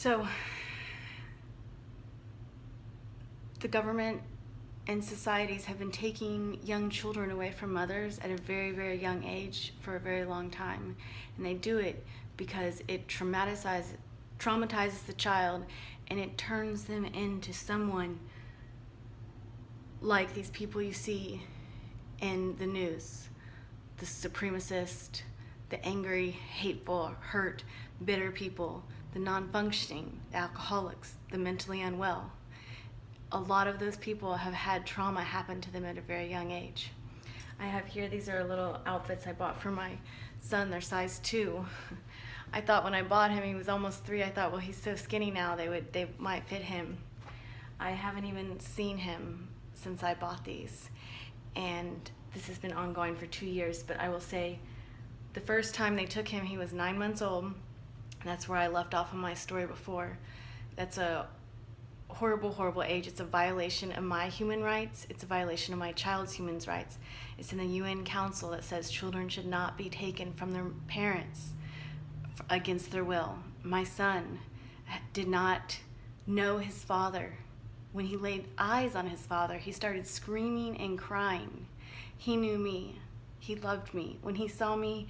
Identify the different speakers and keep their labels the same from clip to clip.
Speaker 1: So, the government and societies have been taking young children away from mothers at a very, very young age for a very long time. And they do it because it traumatizes the child, and it turns them into someone like these people you see in the news. The supremacist, the angry, hateful, hurt, bitter people, the non-functioning, the alcoholics, the mentally unwell. A lot of those people have had trauma happen to them at a very young age. I have here, these are little outfits I bought for my son. They're size 2. I thought when I bought him, he was almost 3, I thought, well, he's so skinny now, they might fit him. I haven't even seen him since I bought these. And this has been ongoing for 2 years, but I will say the first time they took him, he was 9 months old. And that's where I left off in my story before. That's a horrible, horrible age. It's a violation of my human rights. It's a violation of my child's human rights. It's in the UN Council that says children should not be taken from their parents against their will. My son did not know his father. When he laid eyes on his father, he started screaming and crying. He knew me. He loved me. When he saw me,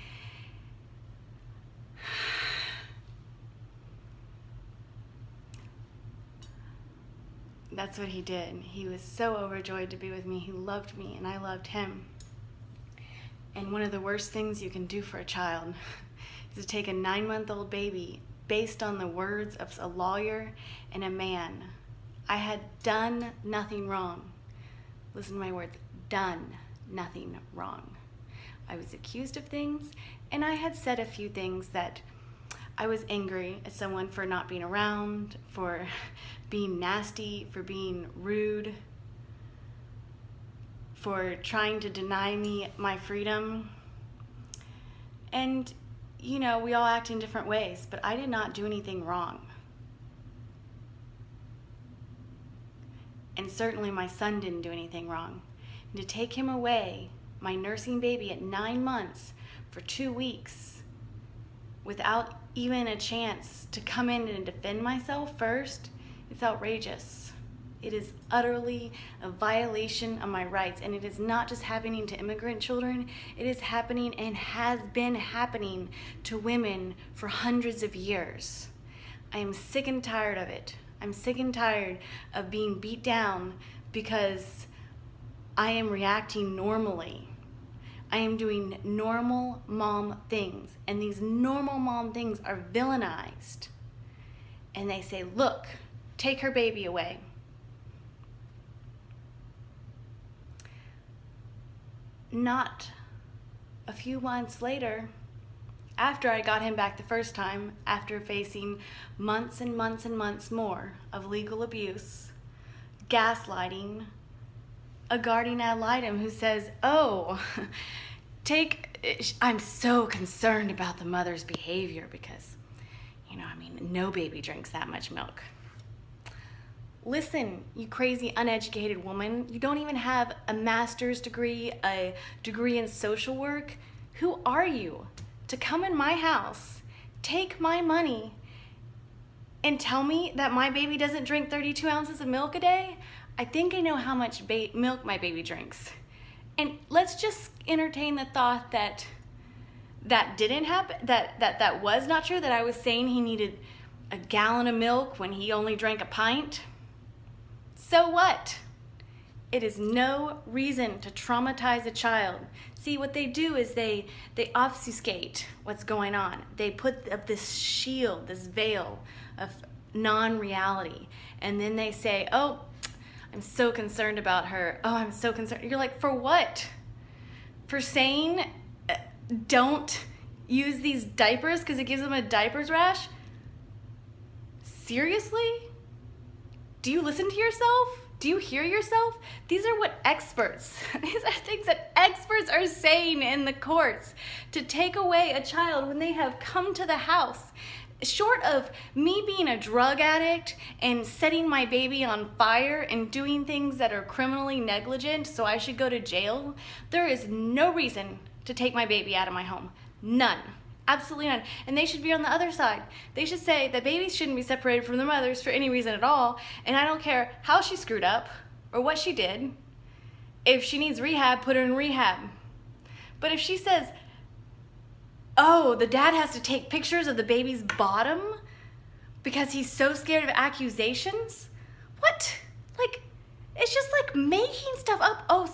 Speaker 1: that's what he did. He was so overjoyed to be with me. He loved me, and I loved him. And one of the worst things you can do for a child is to take a 9-month-old baby based on the words of a lawyer and a man. I had done nothing wrong. Listen to my words, done nothing wrong. I was accused of things, and I had said a few things that I was angry at someone for not being around, for being nasty, for being rude, for trying to deny me my freedom. And, you know, we all act in different ways, but I did not do anything wrong. And certainly my son didn't do anything wrong. And to take him away, my nursing baby at 9 months, for 2 weeks, without even a chance to come in and defend myself first, it's outrageous. It is utterly a violation of my rights, and it is not just happening to immigrant children. It is happening and has been happening to women for hundreds of years. I am sick and tired of it. I'm sick and tired of being beat down because I am reacting normally. I am doing normal mom things, and these normal mom things are villainized. And they say, look, take her baby away. Not a few months later, after I got him back the first time, after facing months and months and months more of legal abuse, gaslighting, a guardian ad litem who says, oh, I'm so concerned about the mother's behavior because, no baby drinks that much milk. Listen, you crazy, uneducated woman, you don't even have a master's degree, a degree in social work. Who are you to come in my house, take my money, and tell me that my baby doesn't drink 32 ounces of milk a day? I think I know how much milk my baby drinks. And let's just entertain the thought that didn't happen, that was not true, that I was saying he needed a gallon of milk when he only drank a pint. So what? It is no reason to traumatize a child. See, what they do is they obfuscate what's going on. They put up this shield, this veil of non-reality. And then they say, oh, I'm so concerned about her. Oh, I'm so concerned. You're like, for what? For saying don't use these diapers because it gives them a diapers rash? Seriously? Do you listen to yourself? Do you hear yourself? These are what these are things that experts are saying in the courts to take away a child when they have come to the house. Short of me being a drug addict and setting my baby on fire and doing things that are criminally negligent so I should go to jail, there is no reason to take my baby out of my home. None. Absolutely none. And they should be on the other side. They should say that babies shouldn't be separated from their mothers for any reason at all. And I don't care how she screwed up or what she did. If she needs rehab, put her in rehab. But if she says, oh, the dad has to take pictures of the baby's bottom because he's so scared of accusations, what? Like, it's just like making stuff up. Oh,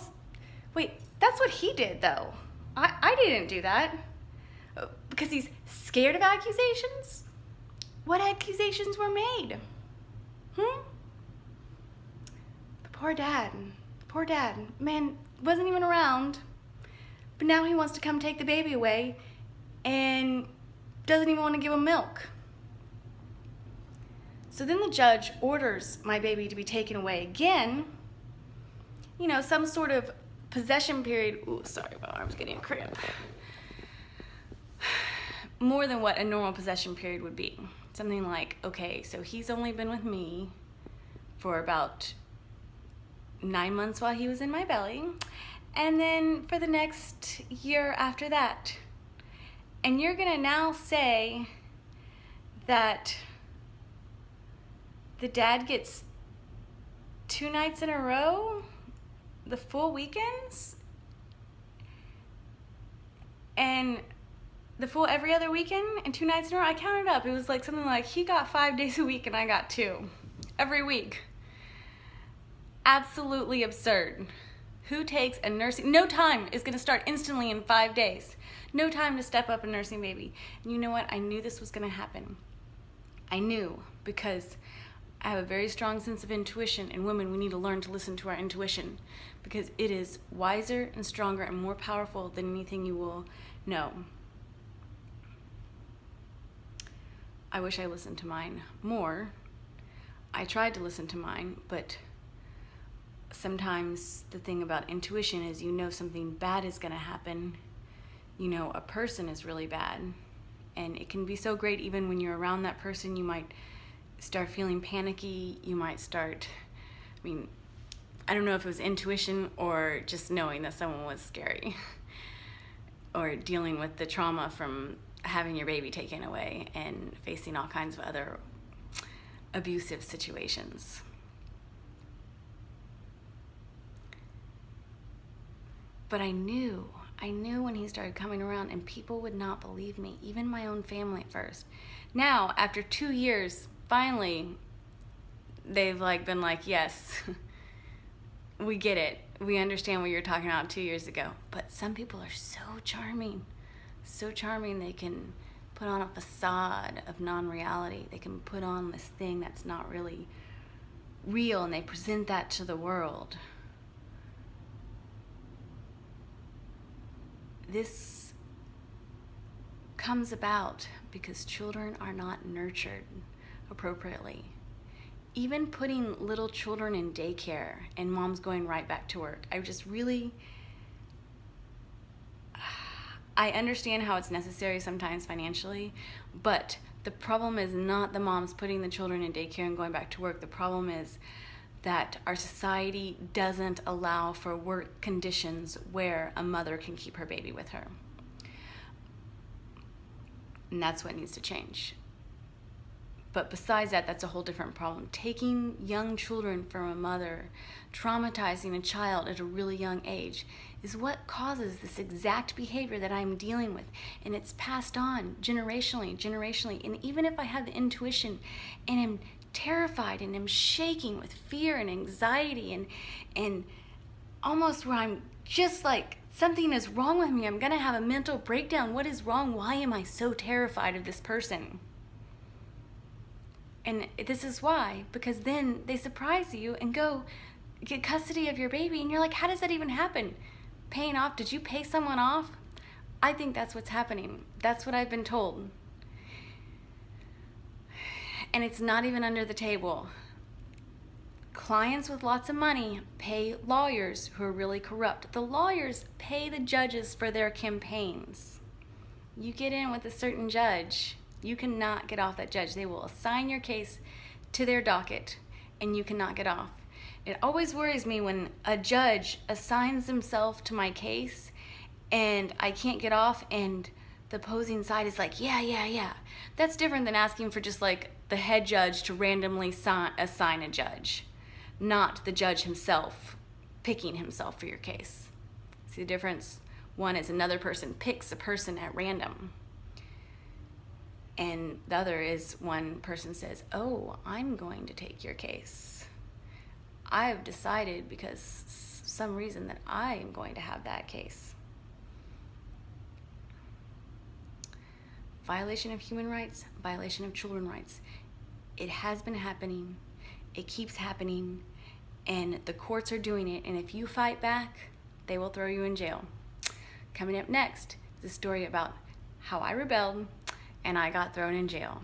Speaker 1: wait, that's what he did though. I didn't do that. Because he's scared of accusations? What accusations were made? The poor dad. Poor dad. Man, wasn't even around. But now he wants to come take the baby away and doesn't even want to give him milk. So then the judge orders my baby to be taken away again. You know, some sort of possession period. Ooh, sorry, my arm's getting a cramp. More than what a normal possession period would be. Something like, okay, so he's only been with me for about 9 months while he was in my belly, and then for the next year after that. And you're gonna now say that the dad gets 2 nights in a row, the full weekends, and the full every other weekend and 2 nights in a row. I counted up. It was like something like he got 5 days a week and I got 2 every week. Absolutely absurd. Who takes a nursing? No time is going to start instantly in 5 days. No time to step up a nursing baby. And you know what? I knew this was going to happen. I knew, because I have a very strong sense of intuition, and women, we need to learn to listen to our intuition, because it is wiser and stronger and more powerful than anything you will know. I wish I listened to mine more. I tried to listen to mine, but sometimes the thing about intuition is, you know, something bad is going to happen. You know, a person is really bad, and it can be so great even when you're around that person. You might start feeling panicky. You might start, I don't know if it was intuition or just knowing that someone was scary or dealing with the trauma from having your baby taken away and facing all kinds of other abusive situations. But I knew when he started coming around, and people would not believe me, even my own family at first. Now, after 2 years, finally, they've been like, yes, we get it. We understand what you're talking about 2 years ago. But some people are so charming. So charming, they can put on a facade of non-reality. They can put on this thing that's not really real, and they present that to the world. This comes about because children are not nurtured appropriately. Even putting little children in daycare and moms going right back to work, I understand how it's necessary sometimes financially, but the problem is not the moms putting the children in daycare and going back to work. The problem is that our society doesn't allow for work conditions where a mother can keep her baby with her. And that's what needs to change. But besides that, that's a whole different problem. Taking young children from a mother, traumatizing a child at a really young age, is what causes this exact behavior that I'm dealing with. And it's passed on generationally. And even if I have the intuition and am terrified and am shaking with fear and anxiety and almost where I'm just like, something is wrong with me, I'm gonna have a mental breakdown. What is wrong? Why am I so terrified of this person? And this is why, because then they surprise you and go get custody of your baby, and you're like, how does that even happen? Paying off? Did you pay someone off? I think that's what's happening. That's what I've been told. And it's not even under the table. Clients with lots of money pay lawyers who are really corrupt. The lawyers pay the judges for their campaigns. You get in with a certain judge, you cannot get off that judge. They will assign your case to their docket, and you cannot get off. It always worries me when a judge assigns himself to my case and I can't get off, and the opposing side is like, yeah. That's different than asking for just like the head judge to randomly assign a judge, not the judge himself picking himself for your case. See the difference? One is another person picks a person at random. And the other is one person says, oh, I'm going to take your case. I've decided because some reason that I am going to have that case. Violation of human rights, violation of children's rights. It has been happening. It keeps happening. And the courts are doing it. And if you fight back, they will throw you in jail. Coming up next is a story about how I rebelled and I got thrown in jail.